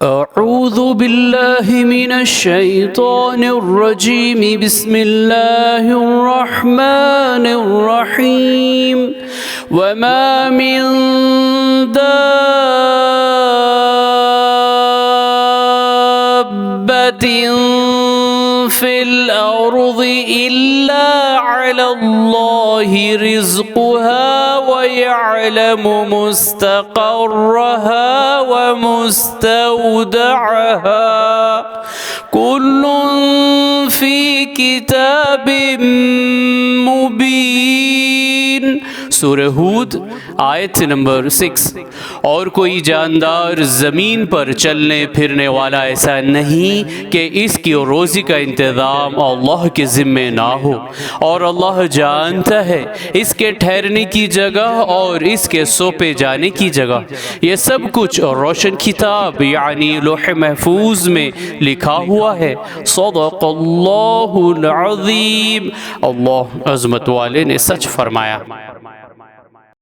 अऊज़ु बिल्लाहि मिनश शैतानिर रजीम बिस्मिल्लाहिर रहमानिर रहीम वमा मिन दाब्बतिन फिल अर्ज़ि इल्ला अलल्लाहि रिज़्क़ुहा व यअलमु मुस्तक़र्रहा व मुस्तौदअहा कुल्लुन फ़ी किताबिम मुबीन। सूरह हूद आयत नंबर 6। और कोई जानदार ज़मीन पर चलने फिरने वाला ऐसा नहीं कि इसकी रोज़ी का इंतज़ाम अल्लाह के ज़िम्मे ना हो, और अल्लाह जानता है इसके ठहरने की जगह और इसके सौंपे जाने की जगह। ये सब कुछ रोशन किताब यानी लौह महफूज में लिखा हुआ है। सदक़ल्लाहुल अज़ीम। अल्लाह अज़मत वाले ने सच फरमाया।